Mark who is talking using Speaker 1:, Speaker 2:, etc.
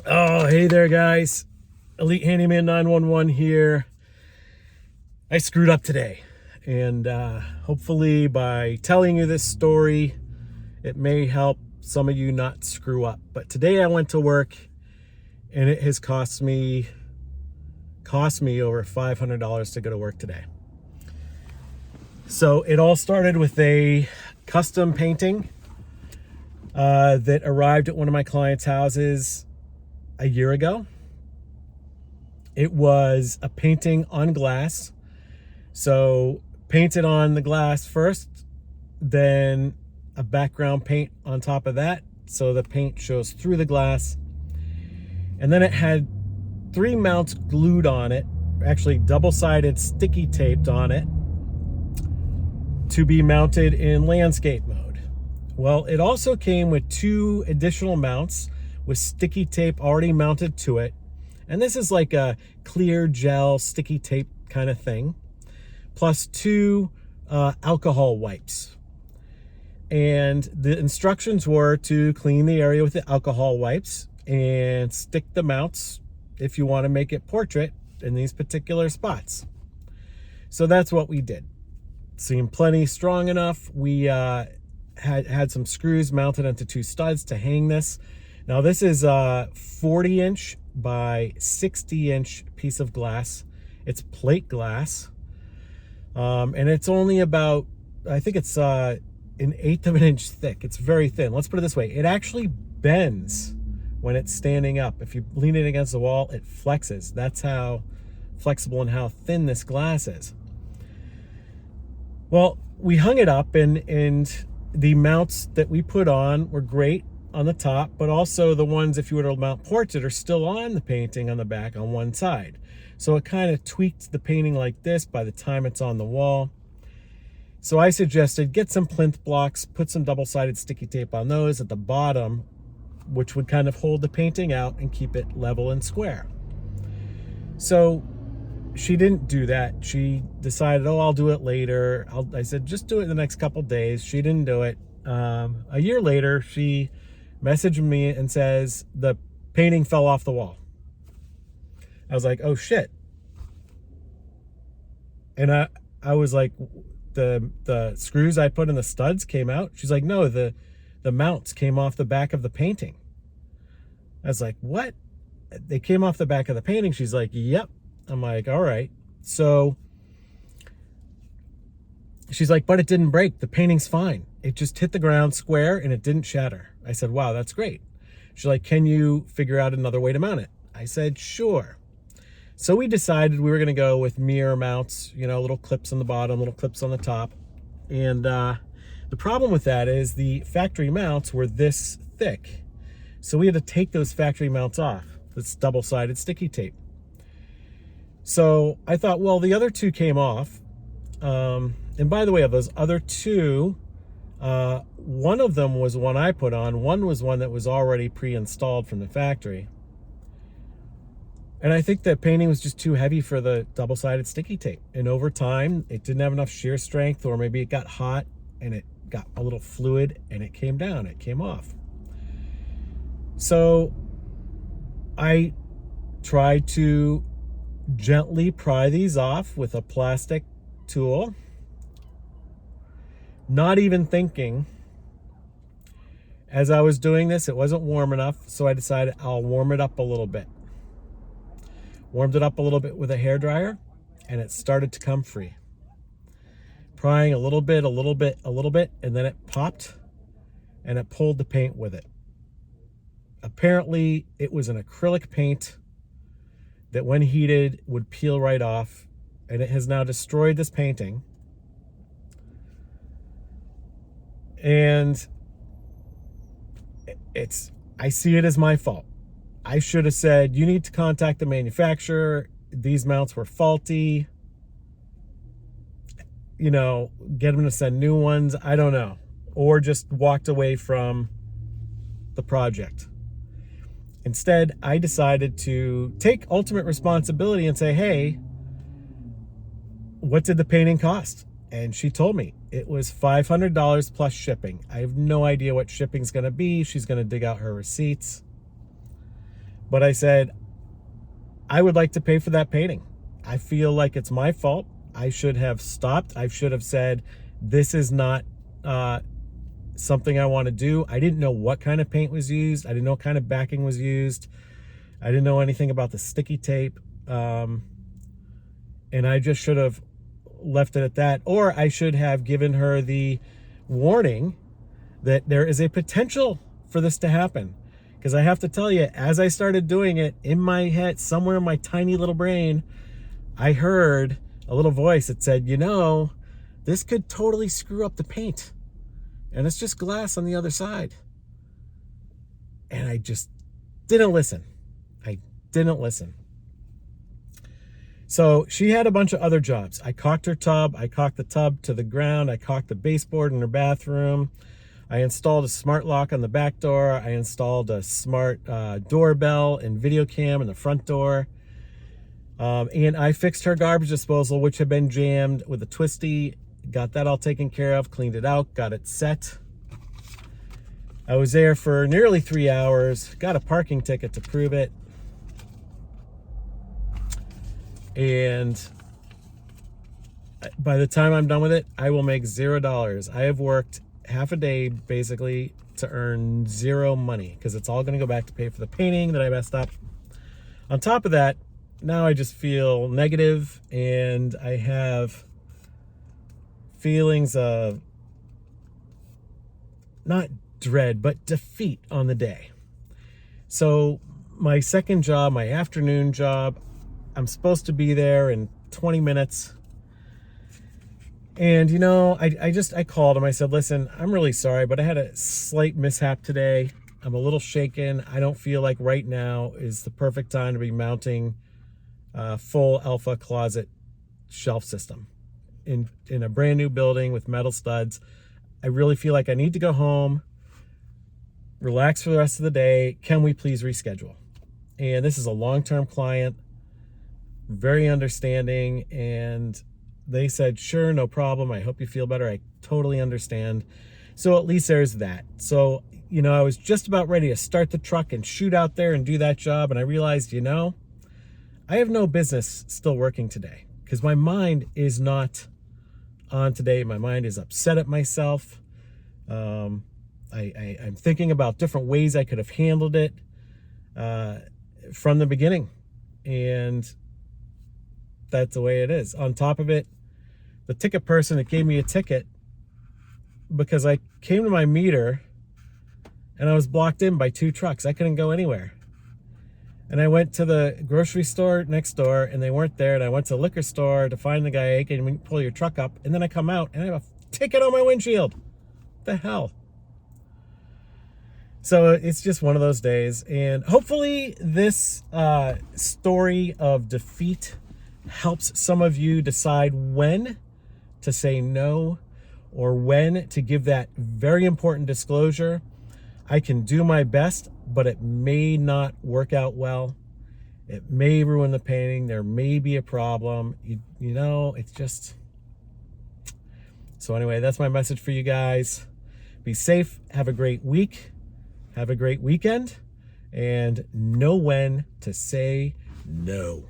Speaker 1: Oh, hey there, guys. Elite Handyman 911 here. I screwed up today, and hopefully by telling you this story, it may help some of you not screw up. But today I went to work, and it has cost me over $500 to go to work today. So it all started with a custom painting that arrived at one of my clients' houses a year ago. It was a painting on glass. So painted on the glass first, then a background paint on top of that, so the paint shows through the glass. And then it had 3 mounts glued on it, actually double-sided sticky taped on it, to be mounted in landscape mode. Well, it also came with 2 additional mounts with sticky tape already mounted to it. And this is like a clear gel sticky tape kind of thing, plus 2 alcohol wipes. And the instructions were to clean the area with the alcohol wipes and stick the mounts if you want to make it portrait in these particular spots. So that's what we did. Seemed plenty strong enough. We had some screws mounted onto 2 studs to hang this. Now this is a 40-inch by 60-inch piece of glass. It's plate glass. And it's only about, I think it's an 1/8 of an inch thick. It's very thin. Let's put it this way. It actually bends when it's standing up. If you lean it against the wall, it flexes. That's how flexible and how thin this glass is. Well, we hung it up, and the mounts that we put on were great on the top, but also the ones, if you were to mount portrait, are still on the painting on the back on one side. So it kind of tweaked the painting like this by the time it's on the wall. So I suggested get some plinth blocks, put some double-sided sticky tape on those at the bottom, which would kind of hold the painting out and keep it level and square. So she didn't do that. She decided, oh, I'll do it later. I said, just do it in the next couple days. She didn't do it. A year later, she messaged me and says, the painting fell off the wall. I was like, oh shit. And I was like, the screws I put in the studs came out. She's like, no, the mounts came off the back of the painting. I was like, what? They came off the back of the painting? She's like, yep. I'm like, all right. So she's like, but it didn't break. The painting's fine. It just hit the ground square and it didn't shatter. I said, wow, that's great. She's like, can you figure out another way to mount it? I said, sure. So we decided we were going to go with mirror mounts, you know, little clips on the bottom, little clips on the top. And the problem with that is the factory mounts were this thick. So we had to take those factory mounts off. It's double-sided sticky tape. So I thought, well, the other 2 came off. And by the way, of those other 2, one of them was one I put on. One was one that was already pre-installed from the factory. And I think the painting was just too heavy for the double-sided sticky tape. And over time, it didn't have enough shear strength, or maybe it got hot and it got a little fluid and it came down, it came off. So I tried to gently pry these off with a plastic tool, not even thinking. As I was doing this, it wasn't warm enough, so I decided I'll warm it up a little bit. Warmed it up a little bit with a hairdryer, and it started to come free. Prying a little bit, and then it popped, and it pulled the paint with it. Apparently, it was an acrylic paint that when heated would peel right off, and it has now destroyed this painting. And I see it as my fault. I should have said, you need to contact the manufacturer. These mounts were faulty. You know, get them to send new ones. I don't know. Or just walked away from the project. Instead, I decided to take ultimate responsibility and say, hey, what did the painting cost? And she told me it was $500 plus shipping. I have no idea what shipping's going to be. She's going to dig out her receipts. But I said, I would like to pay for that painting. I feel like it's my fault. I should have stopped. I should have said, this is not something I want to do. I didn't know what kind of paint was used. I didn't know what kind of backing was used. I didn't know anything about the sticky tape. And I just should have left it at that. Or I should have given her the warning that there is a potential for this to happen. Because I have to tell you, as I started doing it, in my head, somewhere in my tiny little brain, I heard a little voice that said, you know, this could totally screw up the paint. And it's just glass on the other side. And I just didn't listen. I didn't listen. So she had a bunch of other jobs. I caulked her tub. I caulked the tub to the ground. I caulked the baseboard in her bathroom. I installed a smart lock on the back door. I installed a smart doorbell and video cam in the front door. And I fixed her garbage disposal, which had been jammed with a twisty. Got that all taken care of, cleaned it out, got it set. I was there for nearly 3 hours, got a parking ticket to prove it. And by the time I'm done with it, I will make $0. I have worked half a day basically to earn zero money because it's all going to go back to pay for the painting that I messed up. On top of that, now I just feel negative and I have feelings of not dread, but defeat on the day. So my second job, my afternoon job, I'm supposed to be there in 20 minutes. And, you know, I called him. I said, listen, I'm really sorry, but I had a slight mishap today. I'm a little shaken. I don't feel like right now is the perfect time to be mounting a full alpha closet shelf system in a brand new building with metal studs. I really feel like I need to go home, relax for the rest of the day. Can we please reschedule? And this is a long-term client, very understanding, and they said, sure, no problem. I hope you feel better. I totally understand. So at least there's that. So, you know, I was just about ready to start the truck and shoot out there and do that job. And I realized, you know, I have no business still working today because my mind is not on today. My mind is upset at myself. I'm thinking about different ways I could have handled it from the beginning. And that's the way it is. On top of it, the ticket person that gave me a ticket, because I came to my meter and I was blocked in by 2 trucks. I couldn't go anywhere. And I went to the grocery store next door and they weren't there. And I went to the liquor store to find the guy, hey, can you pull your truck up? And then I come out and I have a ticket on my windshield. What the hell? So it's just one of those days. And hopefully this story of defeat helps some of you decide when to say no or when to give that very important disclosure. I can do my best, but it may not work out well. It may ruin the painting. There may be a problem. You know, it's just... So anyway, that's my message for you guys. Be safe. Have a great week. Have a great weekend. And know when to say no.